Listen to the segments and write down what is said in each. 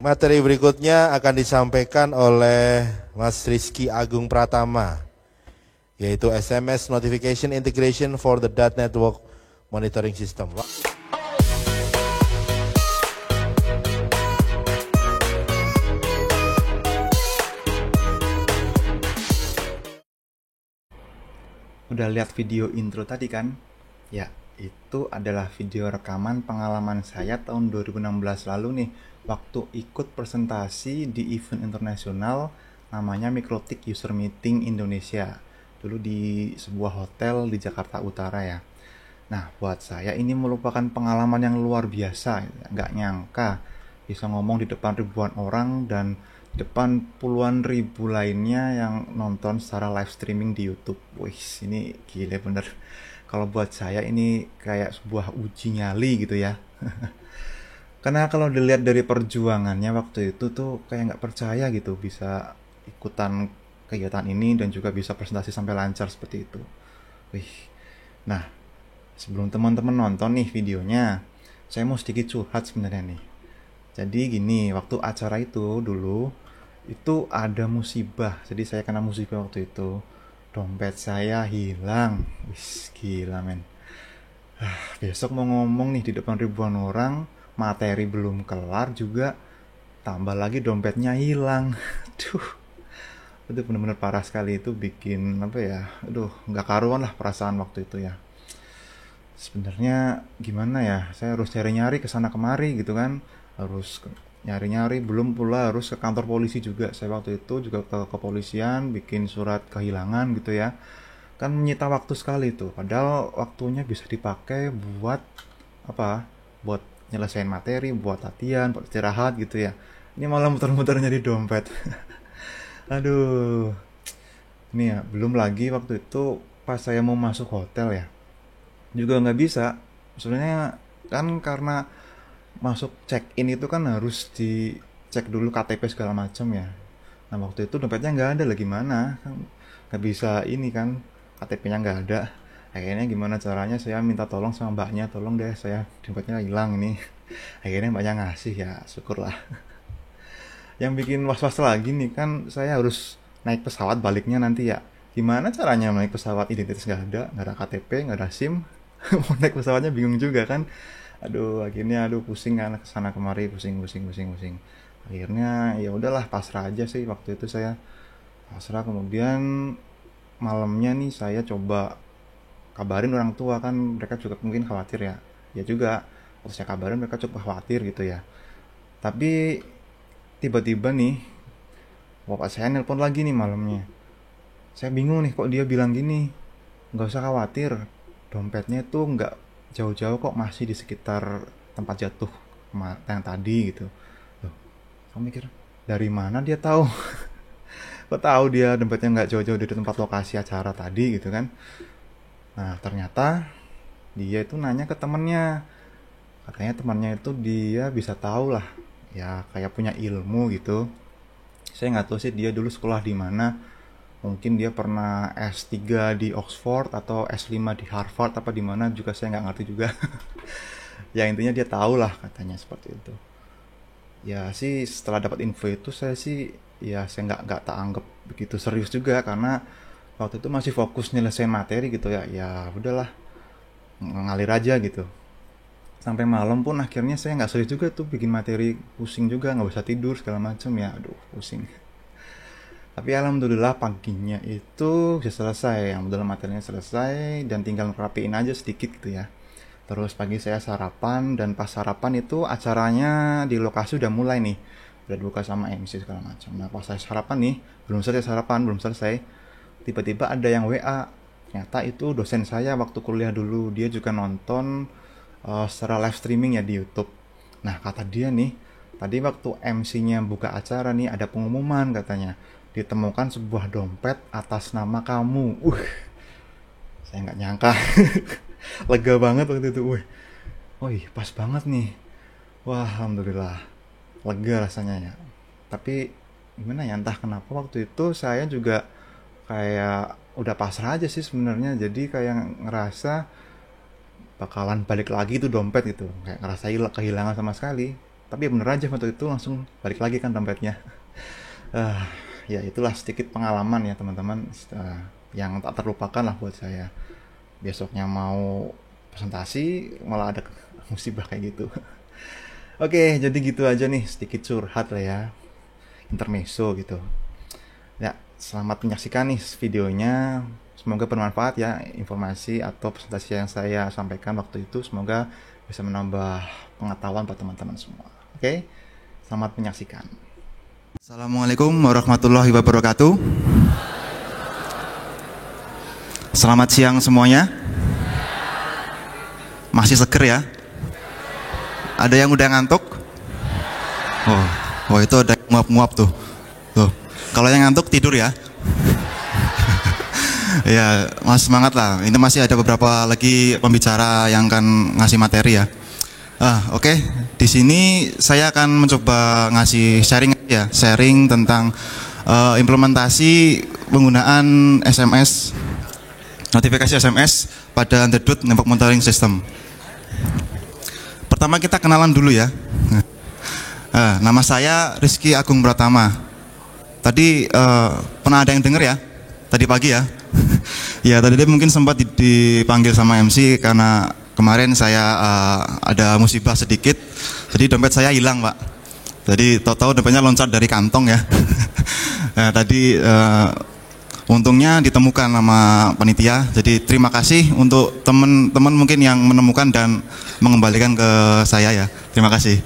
Materi berikutnya akan disampaikan oleh Mas Rizky Agung Pratama, yaitu SMS Notification Integration for the DAT Network Monitoring System. Udah lihat video intro tadi kan? Ya, itu adalah video rekaman pengalaman saya tahun 2016 lalu nih, waktu ikut presentasi di event internasional namanya Mikrotik User Meeting Indonesia. Dulu di sebuah hotel di Jakarta Utara ya. Nah, buat saya ini merupakan pengalaman yang luar biasa. Nggak nyangka bisa ngomong di depan ribuan orang dan depan puluhan ribu lainnya yang nonton secara live streaming di YouTube. Wih, ini gila bener. Kalau buat saya ini kayak sebuah uji nyali gitu ya. Karena kalau dilihat dari perjuangannya waktu itu tuh kayak nggak percaya gitu bisa ikutan kegiatan ini dan juga bisa presentasi sampai lancar seperti itu. Wih, nah sebelum teman-teman nonton nih videonya, saya mau sedikit curhat sebenarnya nih. Jadi gini, waktu acara itu dulu itu ada musibah. Jadi saya kena musibah waktu itu. Dompet saya hilang. Wis gila men. Besok mau ngomong nih di depan ribuan orang, materi belum kelar juga, tambah lagi dompetnya hilang. Aduh, itu bener-bener parah sekali. Itu bikin apa ya? Aduh, nggak karuan lah perasaan waktu itu ya. Sebenarnya gimana ya, saya harus nyari-nyari ke sana kemari gitu kan, harus nyari-nyari, belum pula harus ke kantor polisi juga. Saya waktu itu juga ke kepolisian bikin surat kehilangan gitu ya, kan menyita waktu sekali tuh, padahal waktunya bisa dipakai buat apa, buat nyelesain materi, buat latihan, buat istirahat gitu ya. Ini malah muter-muter nyari dompet. Aduh, ini ya belum lagi waktu itu pas saya mau masuk hotel ya, juga nggak bisa sebenarnya, kan karena masuk check in itu kan harus dicek dulu KTP segala macam ya. Nah waktu itu dompetnya nggak ada lah, gimana kan nggak bisa ini kan, KTP-nya nggak ada. Akhirnya gimana caranya, saya minta tolong sama mbaknya, tolong deh saya dompetnya hilang ini. Akhirnya mbaknya ngasih, ya syukurlah. Yang bikin was-was lagi nih kan, saya harus naik pesawat baliknya nanti ya. Gimana caranya naik pesawat, identitas nggak ada KTP, nggak ada SIM. Mau naik pesawatnya bingung juga kan. Aduh, akhirnya aduh pusing kan, kesana kemari, pusing pusing pusing pusing. Akhirnya ya udahlah, pasrah aja sih waktu itu saya. Pasrah. Kemudian malamnya nih saya coba kabarin orang tua, kan mereka juga mungkin khawatir ya. Ya juga, waktu saya kabarin mereka cukup khawatir gitu ya. Tapi tiba-tiba nih bapak saya nelpon lagi nih malamnya. Saya bingung nih, kok dia bilang gini, nggak usah khawatir, dompetnya tuh nggak jauh-jauh kok, masih di sekitar tempat jatuh yang tadi gitu. Loh, saya mikir dari mana dia tahu? Kok tahu dia dompetnya nggak jauh-jauh dari tempat lokasi acara tadi gitu kan? Nah ternyata dia itu nanya ke temennya, katanya temannya itu dia bisa tahu lah, ya kayak punya ilmu gitu. Saya nggak tahu sih dia dulu sekolah di mana, mungkin dia pernah S3 di Oxford atau S5 di Harvard apa di mana juga, saya nggak ngerti juga. Ya intinya dia tahu lah katanya seperti itu. Ya sih setelah dapat info itu saya sih, ya saya nggak tak anggap begitu serius juga, karena waktu itu masih fokus nyelesain materi gitu ya. Ya udahlah, ngalir aja gitu. Sampai malam pun akhirnya saya nggak serius juga tuh bikin materi, pusing juga, nggak bisa tidur segala macam ya, aduh pusing. Tapi alhamdulillah paginya itu bisa selesai, yang dalam materinya selesai dan tinggal ngerapiin aja sedikit gitu ya. Terus pagi saya sarapan, dan pas sarapan itu acaranya di lokasi udah mulai nih, udah buka sama MC segala macam. Nah pas saya sarapan nih, belum selesai sarapan, belum selesai, tiba-tiba ada yang WA. Ternyata itu dosen saya waktu kuliah dulu, dia juga nonton secara live streaming ya di YouTube. Nah kata dia nih, tadi waktu MC-nya buka acara nih ada pengumuman katanya, ditemukan sebuah dompet atas nama kamu. Saya nggak nyangka. Lega banget waktu itu. Wih, pas banget nih. Wah, alhamdulillah. Lega rasanya ya. Tapi gimana ya, entah kenapa waktu itu saya juga kayak udah pasrah aja sih sebenarnya. Jadi kayak ngerasa bakalan balik lagi tuh dompet gitu. Kayak ngerasa kehilangan sama sekali. tapi bener aja waktu itu langsung balik lagi kan dompetnya. Ya itulah sedikit pengalaman ya teman-teman, yang tak terlupakan lah buat saya. Besoknya mau presentasi malah ada musibah kayak gitu. Oke, jadi gitu aja nih, sedikit curhat lah ya, intermezzo gitu ya. Selamat menyaksikan nih videonya, semoga bermanfaat ya informasi atau presentasi yang saya sampaikan waktu itu, semoga bisa menambah pengetahuan buat teman-teman semua. Oke, selamat menyaksikan. Assalamualaikum warahmatullahi wabarakatuh. Selamat siang semuanya. Masih seger ya? Ada yang udah ngantuk? Oh itu ada nguap-nguap tuh. Tuh. Kalau yang ngantuk tidur ya. Ya, mas semangat lah. Ini masih ada beberapa lagi pembicara yang akan ngasih materi ya. Oke. Di sini saya akan mencoba ngasih sharing tentang implementasi penggunaan SMS, notifikasi SMS pada Underdot Network Monitoring System. Pertama kita kenalan dulu ya. Nama saya Rizky Agung Pratama. Tadi pernah ada yang denger ya? Tadi pagi ya? Ya tadi dia mungkin sempat dipanggil sama MC karena kemarin saya ada musibah sedikit. Jadi dompet saya hilang Pak. Jadi tahu-tahu dompetnya loncat dari kantong ya. Nah, tadi untungnya ditemukan sama panitia. Jadi terima kasih untuk teman-teman mungkin yang menemukan dan mengembalikan ke saya ya. Terima kasih.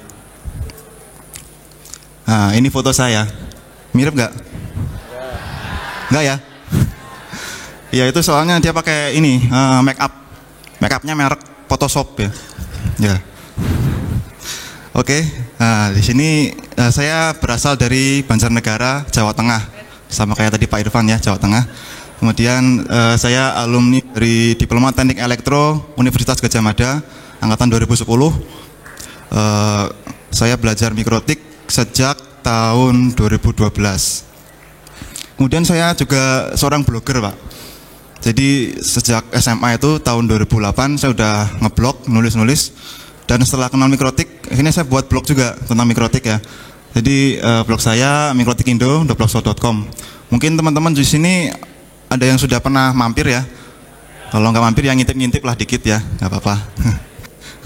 Nah, ini foto saya. Mirip nggak? Nggak ya? Ya itu soalnya dia pakai ini make upnya merek Photoshop ya. Ya. Oke. Nah, di sini saya berasal dari Banjarnegara, Jawa Tengah. Sama kayak tadi Pak Irfan ya, Jawa Tengah. Kemudian saya alumni dari Diploma Teknik Elektro Universitas Gadjah Mada angkatan 2010. Saya belajar mikrotik sejak tahun 2012. Kemudian saya juga seorang blogger Pak. Jadi sejak SMA itu tahun 2008 saya udah ngeblog, nulis-nulis. Dan setelah kenal mikrotik, akhirnya saya buat blog juga tentang mikrotik ya. Jadi blog saya mikrotikindo.blogspot.com. Mungkin teman-teman di sini ada yang sudah pernah mampir ya. Kalau nggak mampir yang ngintip-ngintip lah dikit ya, nggak apa-apa.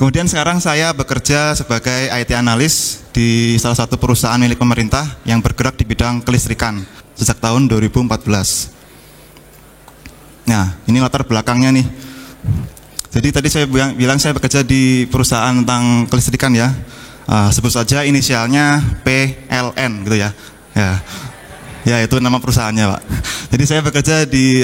Kemudian sekarang saya bekerja sebagai IT analis di salah satu perusahaan milik pemerintah yang bergerak di bidang kelistrikan sejak tahun 2014. Nah, ini latar belakangnya nih. Jadi tadi saya bilang saya bekerja di perusahaan tentang kelistrikan ya. Sebut saja inisialnya PLN gitu ya. Ya itu nama perusahaannya Pak. Jadi saya bekerja di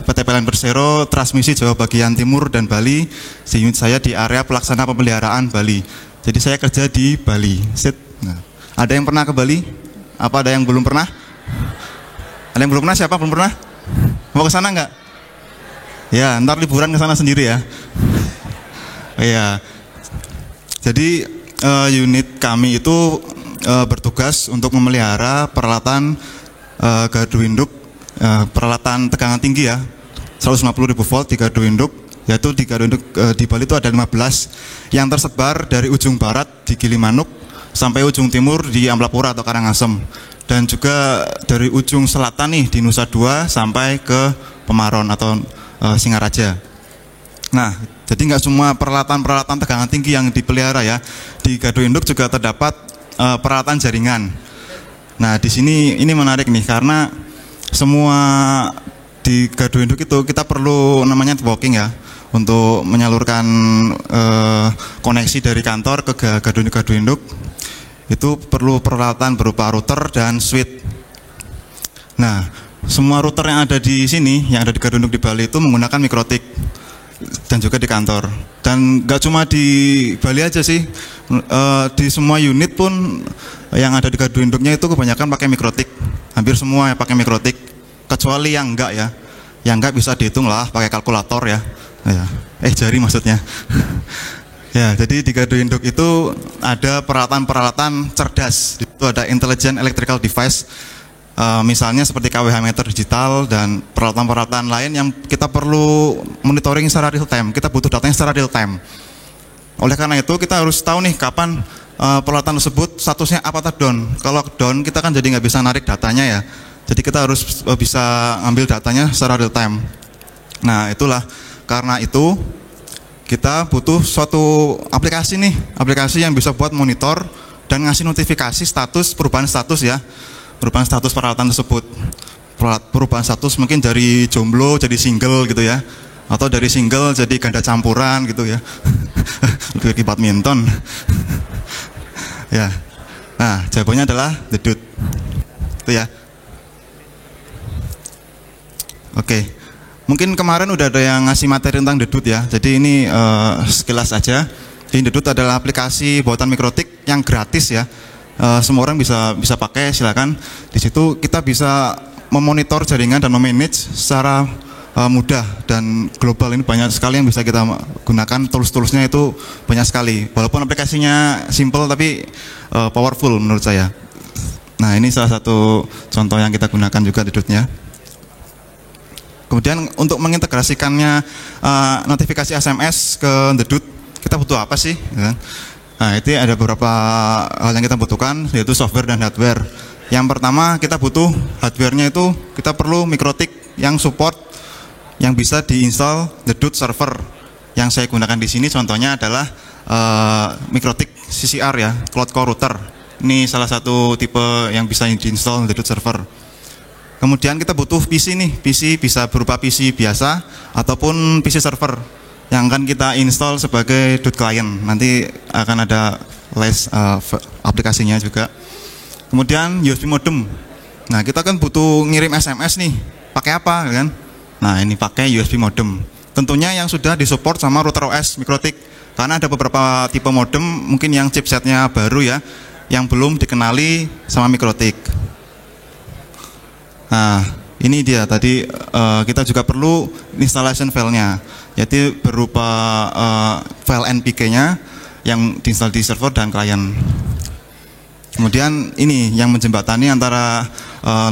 PT PLN Persero Transmisi Jawa Bagian Timur dan Bali. Unit saya di area pelaksana pemeliharaan Bali. Jadi saya kerja di Bali. Nah, ada yang pernah ke Bali? Apa ada yang belum pernah? Ada yang belum pernah? Siapa belum pernah? Mau ke sana nggak? Ya, ntar liburan ke sana sendiri ya. Iya. Jadi unit kami itu bertugas untuk memelihara peralatan gardu induk, peralatan tegangan tinggi ya, 150.000 volt di gardu induk, yaitu di gardu induk di Bali itu ada 15 yang tersebar dari ujung barat di Gilimanuk sampai ujung timur di Amplapura atau Karangasem, dan juga dari ujung selatan nih di Nusa Dua sampai ke Pemaron atau Singaraja. Nah, jadi nggak semua peralatan-peralatan tegangan tinggi yang dipelihara ya. Di gardu induk juga terdapat peralatan jaringan. Nah, di sini ini menarik nih karena semua di gardu induk itu kita perlu namanya networking ya untuk menyalurkan koneksi dari kantor ke gardu induk. Itu perlu peralatan berupa router dan switch. Nah, semua router yang ada di sini, yang ada di gardu induk di Bali itu menggunakan mikrotik. Dan juga di kantor. Dan nggak cuma di Bali aja sih, di semua unit pun yang ada di gardu induknya itu kebanyakan pakai mikrotik. Hampir semua yang pakai mikrotik, kecuali yang enggak ya. Yang enggak bisa dihitung lah pakai kalkulator ya. Jari maksudnya. Ya, jadi di gardu induk itu ada peralatan-peralatan cerdas. Itu ada intelligent electrical device. Misalnya seperti KWH meter digital dan peralatan-peralatan lain yang kita perlu monitoring secara real time. Kita butuh datanya secara real time. Oleh karena itu kita harus tahu nih kapan peralatan tersebut statusnya up atau down. Kalau down kita kan jadi nggak bisa narik datanya ya. Jadi kita harus bisa ambil datanya secara real time. Nah itulah karena itu kita butuh suatu aplikasi nih, aplikasi yang bisa buat monitor dan ngasih notifikasi status perubahan status ya, perubahan status peralatan tersebut. Perubahan status mungkin dari jomblo jadi single gitu ya, atau dari single jadi ganda campuran gitu ya. Lebih badminton. Ya. Nah, jawabannya adalah the dude. Itu ya. Oke. Mungkin kemarin udah ada yang ngasih materi tentang the dude ya. Jadi ini sekilas aja. Jadi the dude adalah aplikasi buatan Mikrotik yang gratis ya. Semua orang bisa pakai, silakan. Di situ kita bisa memonitor jaringan dan memanage secara mudah dan global. Ini banyak sekali yang bisa kita gunakan, tools-toolsnya itu banyak sekali. Walaupun aplikasinya simple tapi powerful menurut saya. Nah ini salah satu contoh yang kita gunakan juga di Dut-nya. Kemudian untuk mengintegrasikannya notifikasi SMS ke The Dut, kita butuh apa sih? Nah itu ada beberapa hal yang kita butuhkan, yaitu software dan hardware. Yang pertama kita butuh hardware-nya itu kita perlu Mikrotik yang support yang bisa diinstal The Dut server. Yang saya gunakan di sini contohnya adalah Mikrotik CCR ya, Cloud Core Router. Ini salah satu tipe yang bisa diinstal The Dut server. Kemudian kita butuh PC nih, PC bisa berupa PC biasa ataupun PC server yang akan kita install sebagai Dut client. Nanti akan ada les aplikasinya juga. Kemudian USB modem. Nah kita kan butuh ngirim SMS nih, pakai apa kan? Nah ini pakai USB modem. Tentunya yang sudah disupport sama router OS Mikrotik. Karena ada beberapa tipe modem mungkin yang chipsetnya baru ya, yang belum dikenali sama Mikrotik. Nah ini dia tadi kita juga perlu installation filenya, yaitu berupa file NPK-nya yang diinstal di server dan klien. Kemudian ini yang menjembatani antara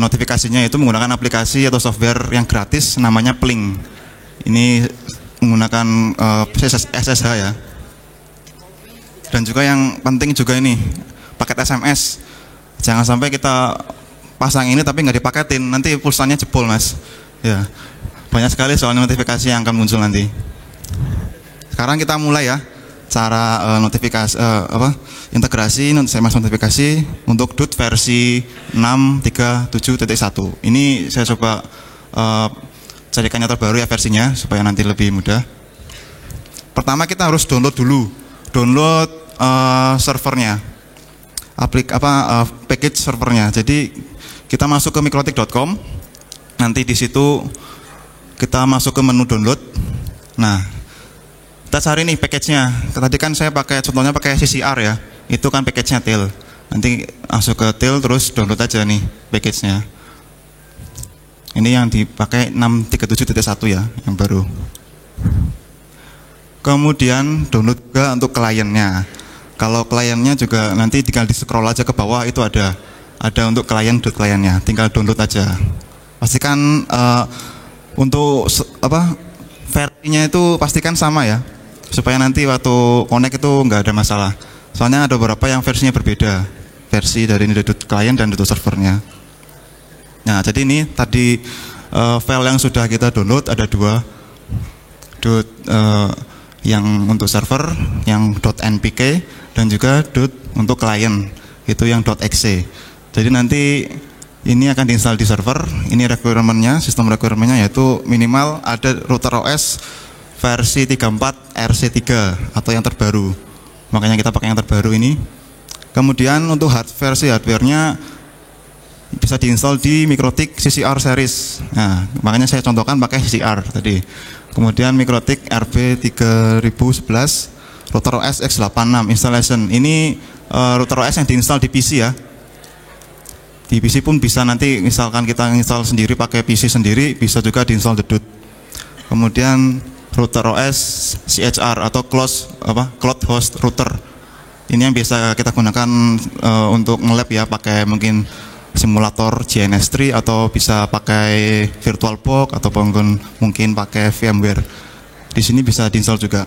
notifikasinya itu menggunakan aplikasi atau software yang gratis namanya Plink. Ini menggunakan SSH ya. Dan juga yang penting juga ini paket SMS. Jangan sampai kita pasang ini tapi nggak dipaketin, nanti pulsanya jebol mas. Ya, banyak sekali soal notifikasi yang akan muncul nanti. Sekarang kita mulai ya. Cara notifikasi integrasi SMS notifikasi untuk Dut versi 6.3.7.1. Ini saya coba carikan yang terbaru ya versinya supaya nanti lebih mudah. Pertama kita harus download dulu, download servernya, package servernya. Jadi kita masuk ke mikrotik.com, nanti di situ kita masuk ke menu download. Nah kita cari nih package-nya. Tadi kan saya contohnya pakai CCR ya. Itu kan package-nya TIL. Nanti masuk ke TIL terus download aja nih package-nya. Ini yang dipakai 6.3.7.1 ya, yang baru. Kemudian download juga untuk kliennya. Kalau kliennya juga nanti tinggal di scroll aja ke bawah, itu ada untuk kliennya. Tinggal download aja. Pastikan untuk versinya itu pastikan sama ya, supaya nanti waktu connect itu nggak ada masalah. Soalnya ada beberapa yang versinya berbeda, versi dari Dut client dan Dut servernya. Nah jadi ini tadi file yang sudah kita download ada dua, Dut yang untuk server yang .npk dan juga Dut untuk client itu yang .exe. Jadi nanti ini akan diinstal di server. Ini requirement-nya, sistem requirement-nya yaitu minimal ada router OS versi 34 RC3 atau yang terbaru. Makanya kita pakai yang terbaru ini. Kemudian untuk versi hardware-nya bisa diinstal di Mikrotik CCR series. Nah, makanya saya contohkan pakai CCR tadi. Kemudian Mikrotik RB3011 router OS X86 installation. Ini router OS yang diinstal di PC ya. Di PC pun bisa nanti misalkan kita install sendiri pakai PC sendiri, bisa juga diinstal The Dut. Kemudian router OS CHR atau cloud host router. Ini yang biasa kita gunakan untuk nge-lab ya, pakai mungkin simulator GNS3 atau bisa pakai VirtualBox atau mungkin pakai VMware. Di sini bisa diinstal juga.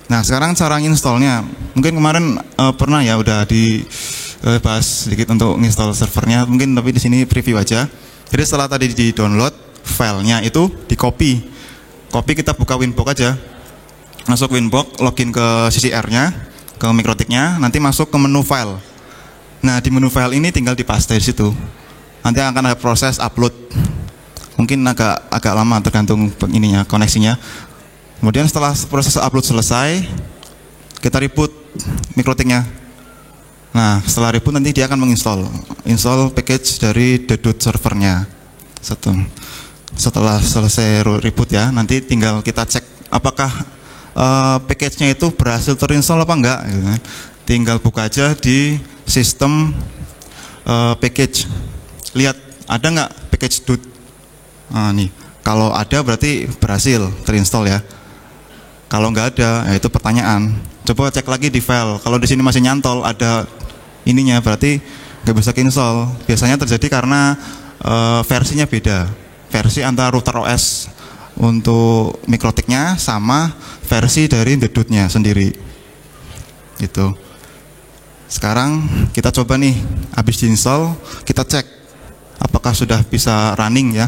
Nah, sekarang cara installnya, mungkin kemarin pernah ya udah dibahas sedikit untuk install servernya, mungkin tapi di sini preview aja. Jadi setelah tadi di download filenya itu di copy kita buka Winbox aja, masuk Winbox, login ke CCR-nya, ke Mikrotik-nya, nanti masuk ke menu file. Nah, di menu file ini tinggal dipaste di situ. Nanti akan ada proses upload, mungkin agak lama tergantung ininya koneksinya. Kemudian setelah proses upload selesai, kita reboot Mikrotik-nya. Nah, setelah reboot nanti dia akan install package dari Dedut servernya. Setelah selesai reboot ya, nanti tinggal kita cek apakah package-nya itu berhasil terinstall apa enggak. Gitu kan. Tinggal buka aja di sistem package. Lihat ada nggak package Dut. Nah, nih, kalau ada berarti berhasil terinstall ya. Kalau nggak ada, ya itu pertanyaan. Coba cek lagi di file. Kalau di sini masih nyantol ada ininya, berarti nggak bisa install. Biasanya terjadi karena versinya beda. Versi antara router OS untuk Mikrotik-nya sama versi dari Dedut-nya sendiri. Gitu. Sekarang kita coba nih, habis diinstal, kita cek apakah sudah bisa running ya.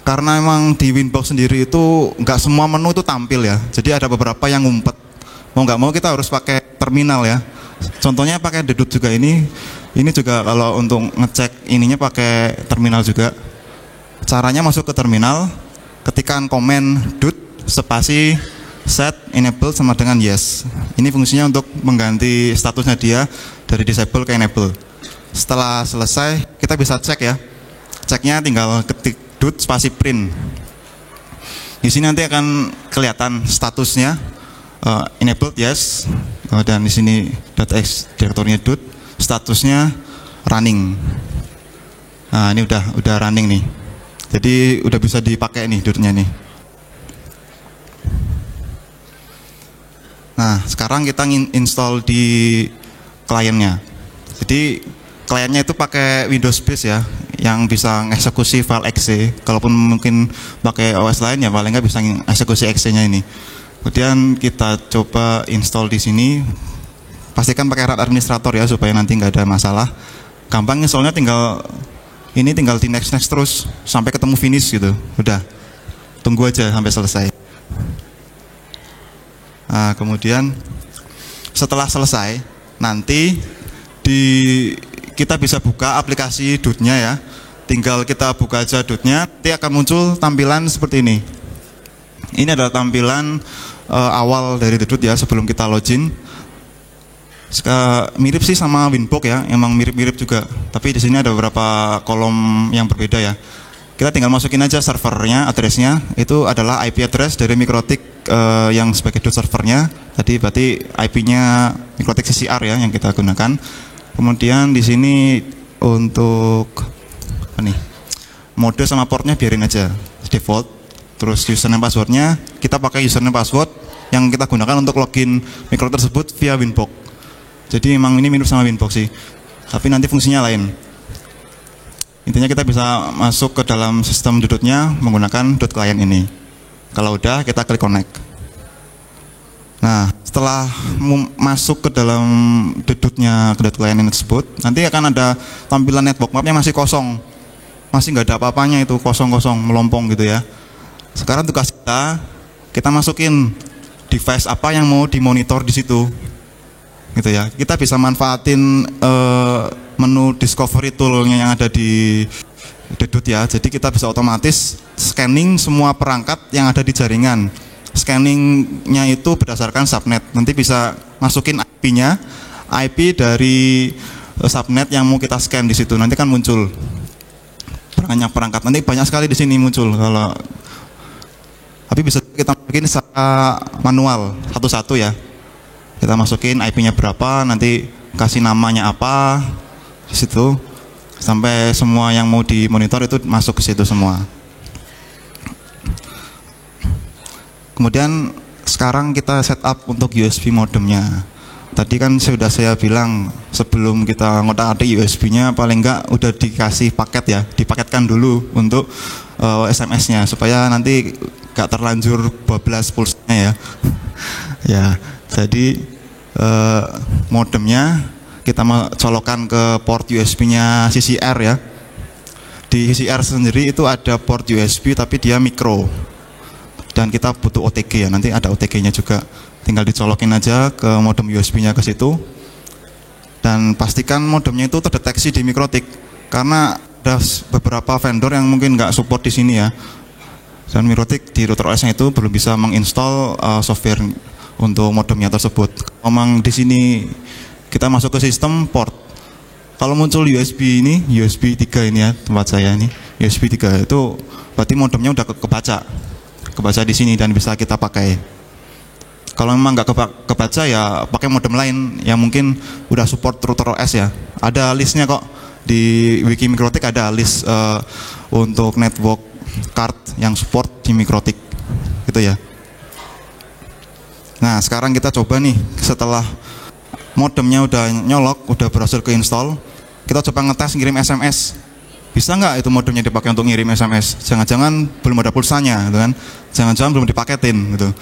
Karena emang di Winbox sendiri itu nggak semua menu itu tampil ya. Jadi ada beberapa yang ngumpet. Mau nggak mau kita harus pakai terminal ya. Contohnya pakai Dedut juga ini. Ini juga kalau untuk ngecek ininya pakai terminal juga. Caranya masuk ke terminal, ketikkan komen dut spasi set enable sama dengan yes. Ini fungsinya untuk mengganti statusnya dia dari disable ke enable. Setelah selesai kita bisa cek ya. Ceknya tinggal ketik dut spasi print. Di sini nanti akan kelihatan statusnya enabled yes, dan di sini .x direkturnya dut, statusnya running. Nah, ini udah running nih. Jadi udah bisa dipakai nih dutnya nih. Nah, sekarang kita install di kliennya. Jadi kliennya itu pakai Windows Base ya, yang bisa eksekusi file exe. Kalaupun mungkin pakai OS lain ya paling nggak bisa eksekusi exe-nya ini. Kemudian kita coba install di sini. Pastikan pakai RAT administrator ya supaya nanti nggak ada masalah. Gampang installnya, tinggal di next terus sampai ketemu finish gitu. Udah, tunggu aja sampai selesai. Nah, kemudian setelah selesai nanti kita bisa buka aplikasi Dut-nya ya. Tinggal kita buka aja Dut-nya, nanti akan muncul tampilan seperti ini. Ini adalah tampilan awal dari Dedut ya sebelum kita login. Mirip sih sama Winbox ya, emang mirip-mirip juga. Tapi di sini ada beberapa kolom yang berbeda ya. Kita tinggal masukin aja servernya, addressnya. Itu adalah IP address dari Mikrotik yang sebagai Dut servernya. Tadi berarti IP-nya Mikrotik CCR ya yang kita gunakan. Kemudian di sini untuk apa nih, mode sama portnya biarin aja default. Terus username passwordnya kita pakai username password yang kita gunakan untuk login mikro tersebut via Winbox. Jadi emang ini mirip sama Winbox sih, tapi nanti fungsinya lain. Intinya kita bisa masuk ke dalam sistem Dedut-nya menggunakan Dut client ini. Kalau udah kita klik connect. Nah, setelah masuk ke dalam Dedut-nya ke Dut client ini tersebut, nanti akan ada tampilan network map-nya masih kosong. Masih nggak ada apa-apanya, itu kosong-kosong melompong gitu ya. Sekarang tugas kita masukin device apa yang mau dimonitor di situ, gitu ya. Kita bisa manfaatin menu discovery tool-nya yang ada di Dedut ya. Jadi kita bisa otomatis scanning semua perangkat yang ada di jaringan. Scanningnya itu berdasarkan subnet. Nanti bisa masukin IP-nya, IP dari subnet yang mau kita scan di situ. Nanti kan muncul banyak perangkat. Nanti banyak sekali di sini muncul kalau. Tapi bisa kita masukin secara manual satu-satu ya. Kita masukin IP-nya berapa, nanti kasih namanya apa di situ, sampai semua yang mau dimonitor itu masuk ke situ semua. Kemudian sekarang kita setup untuk USB modemnya. Tadi kan sudah saya bilang sebelum kita ngotak-atik USB-nya paling enggak udah dikasih paket ya, dipaketkan dulu untuk SMS-nya supaya nanti gak terlanjur bablas pulsanya ya. Ya, jadi modemnya kita colokkan ke port USB-nya CCR ya. Di CCR sendiri itu ada port USB tapi dia micro. Dan kita butuh OTG ya, nanti ada OTG-nya juga. Tinggal dicolokin aja ke modem USB-nya ke situ. Dan pastikan modemnya itu terdeteksi di Mikrotik, karena ada beberapa vendor yang mungkin nggak support di sini ya. Dan Mikrotik di router OS-nya itu belum bisa menginstal software untuk modemnya tersebut. Memang di sini kita masuk ke sistem port. Kalau muncul USB ini, USB 3 ini ya, tempat saya ini, USB 3 itu berarti modemnya udah kebaca di sini dan bisa kita pakai. Kalau memang nggak kebaca ya pakai modem lain yang mungkin udah support router OS ya. Ada listnya kok di wiki Mikrotik, ada list untuk network card yang support di Mikrotik gitu ya. Nah sekarang kita coba nih, setelah modemnya udah nyolok, udah berhasil ke install, kita coba ngetes ngirim SMS. Bisa nggak itu modemnya dipakai untuk ngirim SMS? Jangan-jangan belum ada pulsanya gitu kan, jangan-jangan belum dipaketin gitu.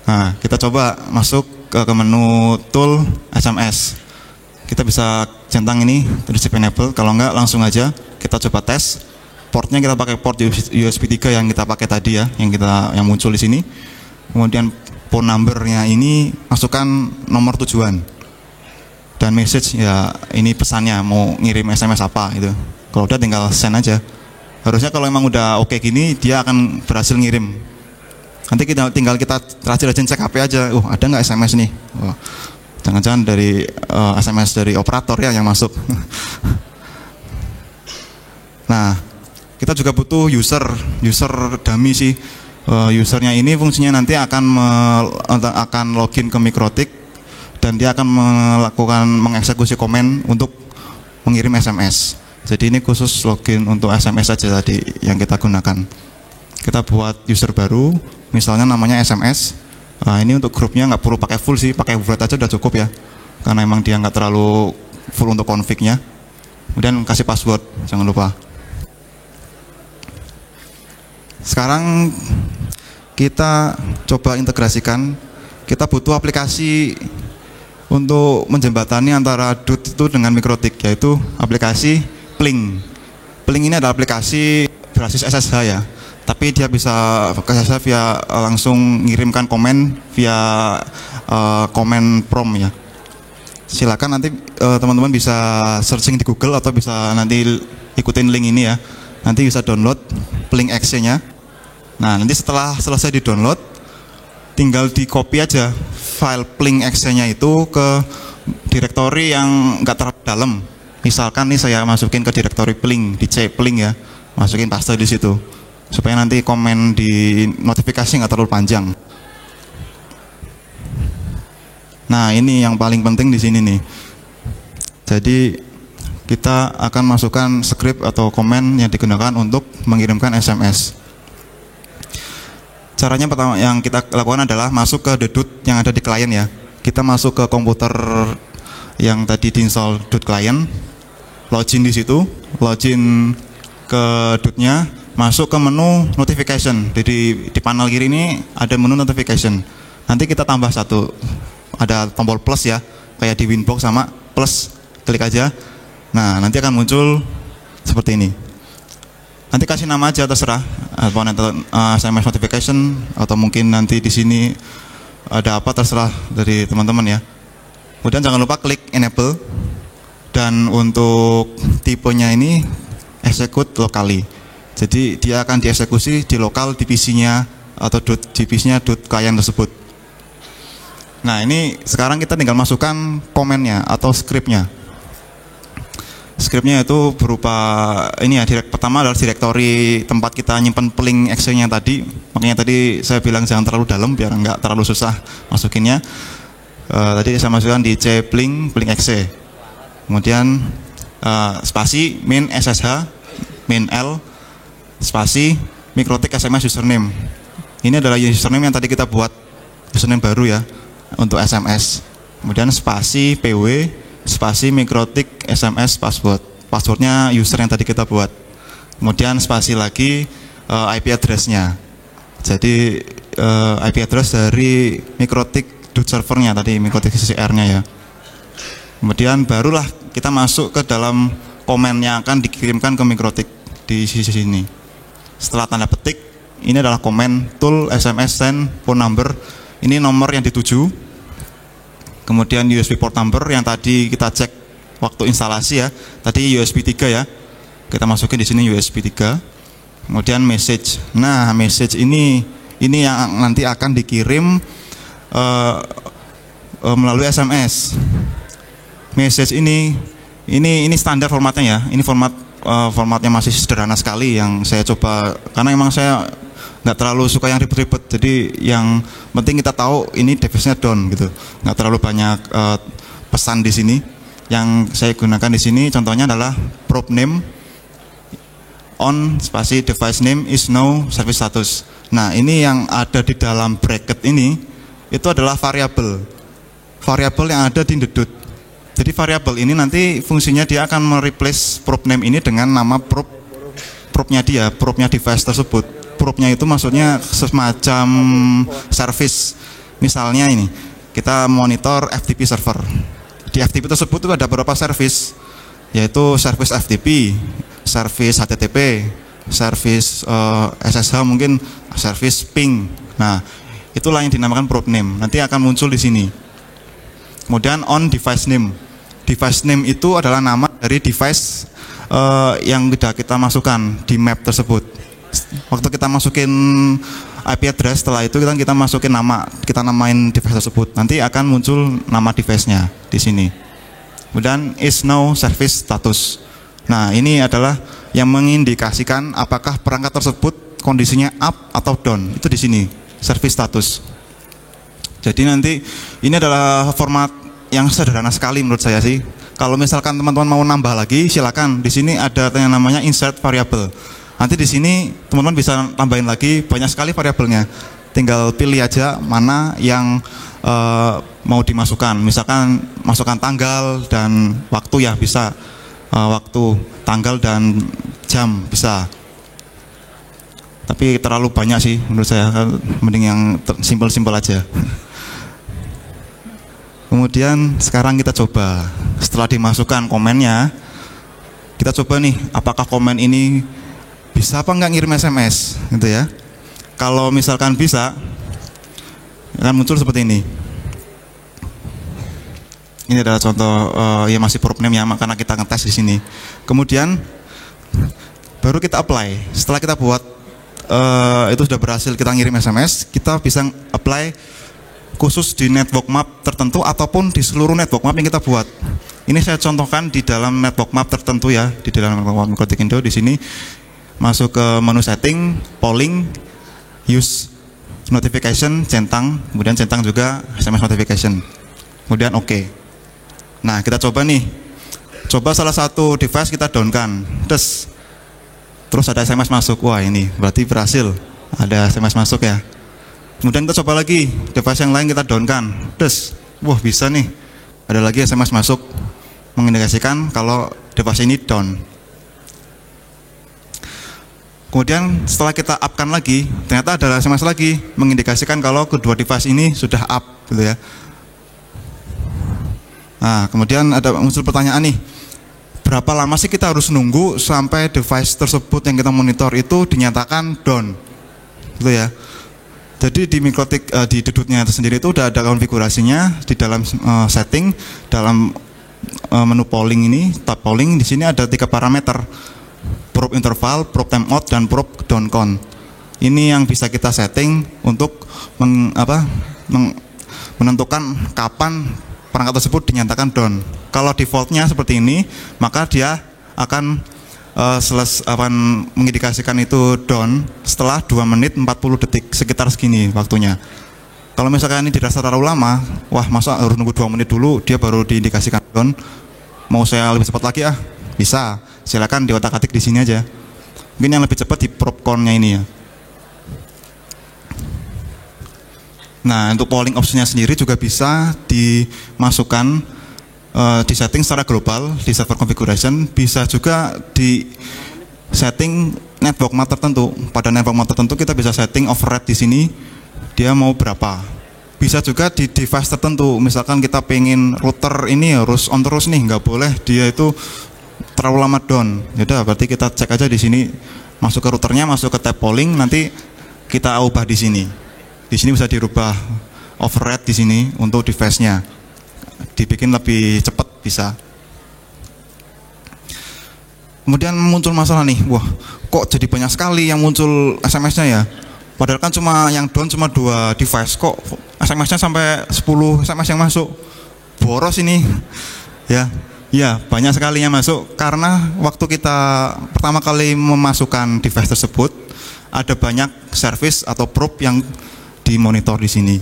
Nah, kita coba masuk ke menu tool SMS. Kita bisa centang ini receive enable, kalau enggak langsung aja kita coba tes. Portnya kita pakai port USB 3 yang kita pakai tadi ya, yang muncul di sini. Kemudian phone numbernya ini masukkan nomor tujuan. Dan message ya ini pesannya mau ngirim SMS apa gitu. Kalau udah tinggal send aja. Harusnya kalau emang udah oke gini dia akan berhasil ngirim. Nanti tinggal kita rajin-rajin cek HP aja. Ada nggak SMS nih? Jangan-jangan dari SMS dari operator ya yang masuk. Nah, kita juga butuh user dummy sih. Usernya ini fungsinya nanti akan login ke Mikrotik dan dia akan mengeksekusi komen untuk mengirim SMS. Jadi ini khusus login untuk SMS saja tadi yang kita gunakan. Kita buat user baru, misalnya namanya SMS. Nah, ini untuk grupnya nggak perlu pakai full sih, pakai word aja udah cukup ya, karena emang dia nggak terlalu full untuk config-nya. Kemudian kasih password, jangan lupa. Sekarang kita coba integrasikan. Kita butuh aplikasi untuk menjembatani antara DUT itu dengan Mikrotik, yaitu aplikasi Pling. Pling ini adalah aplikasi berbasis SSH ya, tapi dia bisa ke SSH via langsung ngirimkan komen via komen prompt ya. Silakan nanti teman-teman bisa searching di Google atau bisa nanti ikutin link ini ya. Nanti bisa download Pling exe-nya. Nah, nanti setelah selesai di-download, tinggal di-copy aja file Pling exe-nya itu ke direktori yang nggak terlalu dalam. Misalkan nih saya masukin ke direktori Pling, di C Pling ya, masukin paste di situ, supaya nanti komen di notifikasi nggak terlalu panjang. Nah, ini yang paling penting di sini nih. Jadi kita akan masukkan script atau komen yang digunakan untuk mengirimkan SMS. Caranya pertama yang kita lakukan adalah masuk ke DUT yang ada di klien ya. Kita masuk ke komputer yang tadi diinstal DUT client, login di situ, login ke DUT-nya, masuk ke menu notification. Jadi di panel kiri ini ada menu notification. Nanti kita tambah satu, ada tombol plus ya, kayak di Winbox sama plus, klik aja. Nah, nanti akan muncul seperti ini. Nanti kasih nama aja terserah, SMS notification atau mungkin nanti di sini ada apa terserah dari teman-teman ya. Kemudian jangan lupa klik enable dan untuk tipenya ini execute locally. Jadi dia akan dieksekusi di lokal di PC-nya atau di PC-nya client tersebut. Nah, ini sekarang kita tinggal masukkan komennya atau scriptnya. Scriptnya itu berupa ini ya, pertama adalah direktori tempat kita nyimpen Pling exe-nya tadi. Makanya tadi saya bilang jangan terlalu dalam biar nggak terlalu susah masukinnya. Tadi saya masukkan di C Pling exe. Kemudian spasi min SSH min L spasi Mikrotik SMS username. Ini adalah username yang tadi kita buat, username baru ya untuk SMS. Kemudian spasi PW spasi Mikrotik SMS password. Passwordnya user yang tadi kita buat. Kemudian spasi lagi IP address-nya. Jadi IP address dari MikroTik servernya tadi, MikroTik CCR-nya ya. Kemudian barulah kita masuk ke dalam komen yang akan dikirimkan ke MikroTik di sisi sini. Setelah tanda petik, ini adalah komen tool SMS send phone number. Ini nomor yang dituju. Kemudian USB port number yang tadi kita cek waktu instalasi ya. Tadi USB 3 ya. Kita masukin di sini USB 3. Kemudian message. Nah, message ini yang nanti akan dikirim melalui SMS. Message ini standar formatnya ya. Ini formatnya masih sederhana sekali yang saya coba, karena emang saya nggak terlalu suka yang ribet-ribet. Jadi yang penting kita tahu ini device-nya down gitu. Nggak terlalu banyak pesan di sini. Yang saya gunakan di sini contohnya adalah probe name on spasi device name is no service status. Nah, ini yang ada di dalam bracket ini itu adalah variabel yang ada di dedut. Jadi variabel ini nanti fungsinya dia akan mereplace probe name ini dengan nama probe-nya dia, probe-nya device tersebut. Probe-nya itu maksudnya semacam service. Misalnya ini, kita monitor FTP server. Di FTP tersebut itu ada beberapa service, yaitu service FTP, service HTTP, service SSH, mungkin service ping. Nah, itulah yang dinamakan probe name. Nanti akan muncul di sini. Kemudian on device name. Device name itu adalah nama dari device yang sudah kita masukkan di map tersebut. Waktu kita masukin IP address, setelah itu kita masukin nama, kita namain device tersebut. Nanti akan muncul nama device-nya di sini. Kemudian is no service status. Nah, ini adalah yang mengindikasikan apakah perangkat tersebut kondisinya up atau down. Itu di sini, service status. Jadi nanti ini adalah format yang sederhana sekali menurut saya sih. Kalau misalkan teman-teman mau nambah lagi, silakan. Di sini ada yang namanya insert variable. Nanti di sini teman-teman bisa tambahin lagi, banyak sekali variabelnya. Tinggal pilih aja mana yang mau dimasukkan. Misalkan masukkan tanggal dan waktu ya bisa. Waktu, tanggal dan jam bisa. Tapi terlalu banyak sih menurut saya. Mending yang simpel-simpel aja. Kemudian sekarang kita coba, setelah dimasukkan komennya, kita coba nih apakah komen ini bisa apa enggak ngirim SMS gitu ya. Kalau misalkan bisa, akan muncul seperti ini. Ini adalah contoh ya masih probe name ya, karena kita ngetes di sini. Kemudian baru kita apply. Setelah kita buat itu sudah berhasil kita ngirim SMS, kita bisa apply khusus di network map tertentu ataupun di seluruh network map yang kita buat. Ini saya contohkan di dalam network map tertentu ya, di dalam network map MikroTik Indo. Di sini masuk ke menu setting, polling, use notification, centang, kemudian centang juga SMS notification. Kemudian oke. Nah, kita coba nih. Coba salah satu device kita down-kan. Terus ada SMS masuk. Wah, ini berarti berhasil. Ada SMS masuk ya. Kemudian kita coba lagi, device yang lain kita down-kan. Wah bisa nih, ada lagi SMS masuk, mengindikasikan kalau device ini down. Kemudian setelah kita up-kan lagi, ternyata ada SMS lagi, mengindikasikan kalau kedua device ini sudah up gitu ya. Nah, kemudian ada muncul pertanyaan nih, berapa lama sih kita harus nunggu sampai device tersebut yang kita monitor itu dinyatakan down gitu ya. Jadi di MikroTik di dedutnya itu sendiri itu udah ada konfigurasinya di dalam setting, dalam menu polling ini, tab polling di sini ada 3 parameter. Probe interval, probe timeout dan probe down count. Ini yang bisa kita setting untuk menentukan kapan perangkat tersebut dinyatakan down. Kalau defaultnya seperti ini, maka dia akan mengindikasikan itu down setelah 2 menit 40 detik, sekitar segini waktunya. Kalau misalkan ini dirasa terlalu lama, wah masa harus nunggu 2 menit dulu dia baru diindikasikan down, mau saya lebih cepat lagi ya? Bisa, silakan di otak-atik di sini aja. Mungkin yang lebih cepat di probe count-nya ini ya. Nah, untuk polling option-nya sendiri juga bisa dimasukkan di setting secara global di server configuration, bisa juga di setting network map tertentu. Pada network map tertentu kita bisa setting override di sini dia mau berapa. Bisa juga di device tertentu. Misalkan kita pengen router ini harus on terus nih, nggak boleh dia itu terlalu lama down. Yaudah, berarti kita cek aja di sini, masuk ke routernya, masuk ke tab polling, nanti kita ubah di sini. Di sini bisa dirubah override di sini untuk device-nya, dibikin lebih cepat bisa. Kemudian muncul masalah nih, wah kok jadi banyak sekali yang muncul SMS-nya ya. Padahal kan cuma yang down cuma 2 device, kok SMS-nya sampai 10 SMS yang masuk. Boros ini. Ya, banyak sekali yang masuk karena waktu kita pertama kali memasukkan device tersebut ada banyak service atau probe yang dimonitor di sini.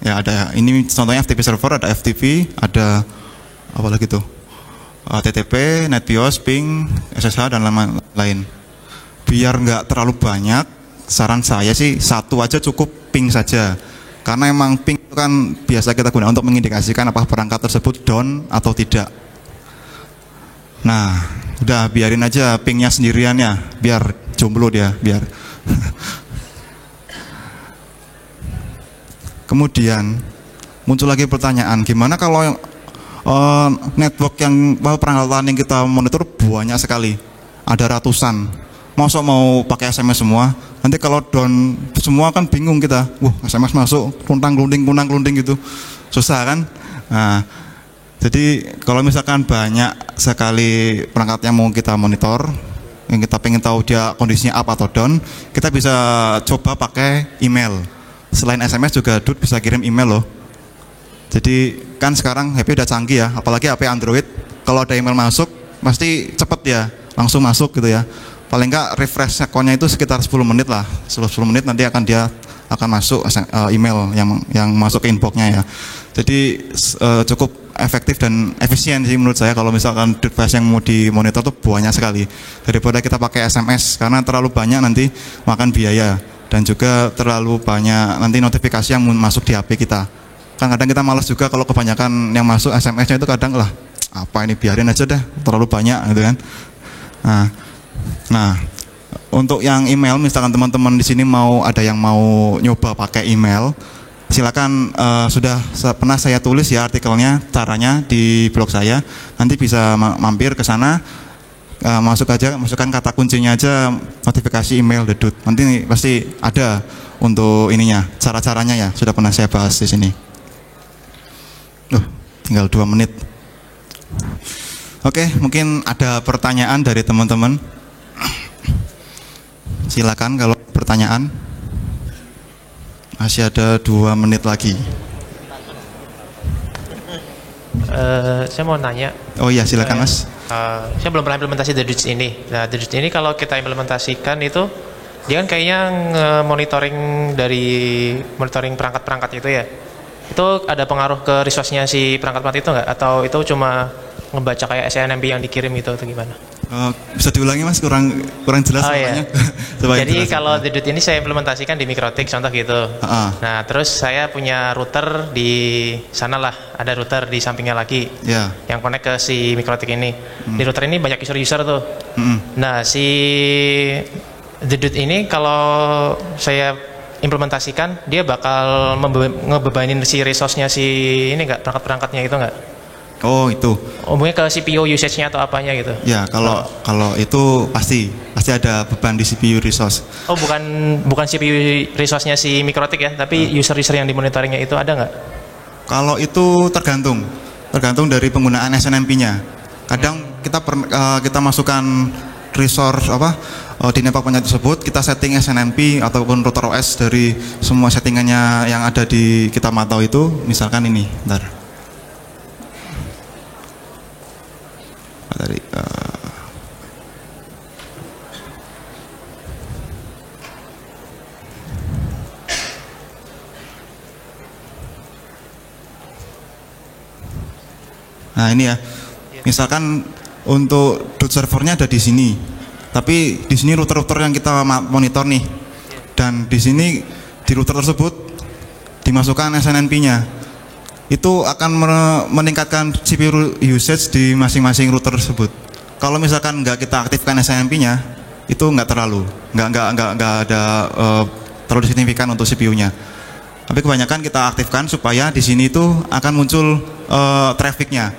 Ya, ada ini contohnya FTP server, ada FTP, ada apa lagi tuh? HTTP, NetBIOS, ping, SSH dan lain-lain. Biar nggak terlalu banyak, saran saya sih satu aja cukup, ping saja. Karena emang ping itu kan biasa kita gunakan untuk mengindikasikan apakah perangkat tersebut down atau tidak. Nah, udah biarin aja pingnya sendirian ya, biar jomblo dia, biar. Kemudian muncul lagi pertanyaan, gimana kalau network yang perangkat yang kita monitor banyak sekali, ada ratusan. Masa mau pakai SMS semua? Nanti kalau down semua kan bingung kita. Wah, SMS masuk, kuntang-klunting gitu. Susah kan? Nah, jadi kalau misalkan banyak sekali perangkat yang mau kita monitor, yang kita pengen tahu dia kondisinya up atau down, kita bisa coba pakai email. Selain SMS juga Dut bisa kirim email loh. Jadi kan sekarang HP udah canggih ya, apalagi HP Android. Kalau ada email masuk, pasti cepet ya, langsung masuk gitu ya. Paling enggak refresh akunnya itu sekitar 10 menit lah. 10 menit nanti dia akan masuk email yang masuk ke inboxnya ya. Jadi cukup efektif dan efisien sih menurut saya kalau misalkan device yang mau dimonitor tuh banyak sekali. Daripada kita pakai SMS, karena terlalu banyak nanti makan biaya. Dan juga terlalu banyak nanti notifikasi yang masuk di HP kita. Kan kadang kita malas juga kalau kebanyakan yang masuk SMS-nya itu kadang lah apa ini, biarin aja deh, terlalu banyak gitu kan. Nah, untuk yang email, misalkan teman-teman di sini ada yang mau nyoba pakai email, silakan, sudah pernah saya tulis ya artikelnya, caranya di blog saya. Nanti bisa mampir ke sana, masukkan kata kuncinya aja notifikasi email Dedut. Nanti pasti ada untuk ininya, cara-caranya ya, sudah pernah saya bahas di sini. Tinggal 2 menit. Oke, mungkin ada pertanyaan dari teman-teman. Silakan kalau pertanyaan. Masih ada 2 menit lagi. Saya mau nanya. Oh iya, silakan Mas. Saya belum pernah implementasi Dedut ini. Nah, Dedut ini kalau kita implementasikan itu, dia kan kayaknya monitoring perangkat-perangkat itu ya. Itu ada pengaruh ke resource-nya si perangkat itu nggak? Atau itu cuma ngebaca kayak SNMP yang dikirim gitu atau gimana? Bisa diulangi Mas, kurang jelas soalnya. Iya. Jadi kalau Dedut ini saya implementasikan di Mikrotik contoh gitu. Nah, terus saya punya router di sana lah, ada router di sampingnya lagi yang connect ke si Mikrotik ini. Di router ini banyak user tuh. Nah, si Dedut ini kalau saya implementasikan, dia bakal ngebebanin si resource-nya si ini nggak, perangkat-perangkatnya itu nggak? Oh itu. Umumnya ke CPU usage-nya atau apanya gitu? Ya kalau itu pasti ada beban di CPU resource. Oh bukan CPU resource-nya si Mikrotik ya, tapi user-user yang dimonitoringnya itu ada nggak? Kalau itu tergantung dari penggunaan SNMP-nya. Kadang kita masukkan resource di network tersebut, kita setting SNMP ataupun router OS dari semua settingannya yang ada di kita mantau itu, misalkan ini, nah ini ya, misalkan untuk root servernya ada di sini. Tapi di sini router-router yang kita monitor nih, dan di sini di router tersebut dimasukkan SNMP-nya, itu akan meningkatkan CPU usage di masing-masing router tersebut. Kalau misalkan nggak kita aktifkan SNMP-nya, itu nggak ada terlalu signifikan untuk CPU-nya. Tapi kebanyakan kita aktifkan supaya di sini tuh akan muncul traffic-nya.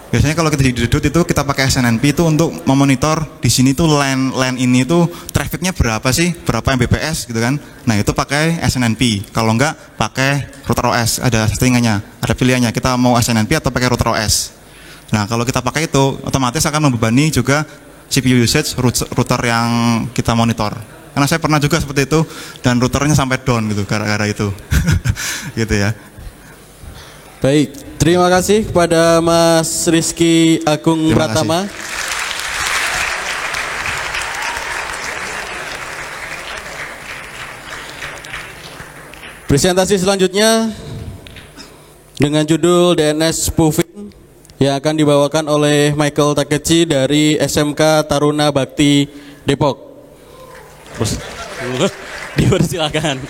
Biasanya kalau kita di Dedut itu kita pakai SNMP itu untuk memonitor di sini tuh LAN ini tuh trafficnya berapa sih, berapa Mbps gitu kan. Nah itu pakai SNMP. Kalau enggak pakai router OS, ada settingannya, ada pilihannya. Kita mau SNMP atau pakai router OS. Nah kalau kita pakai itu otomatis akan membebani juga CPU usage router yang kita monitor. Karena saya pernah juga seperti itu dan routernya sampai down gitu gara-gara itu. Gitu ya. Baik, terima kasih kepada Mas Rizky Agung Pratama. Presentasi selanjutnya dengan judul DNS Spoofing yang akan dibawakan oleh Michael Takechi dari SMK Taruna Bakti Depok. Dipersilakan.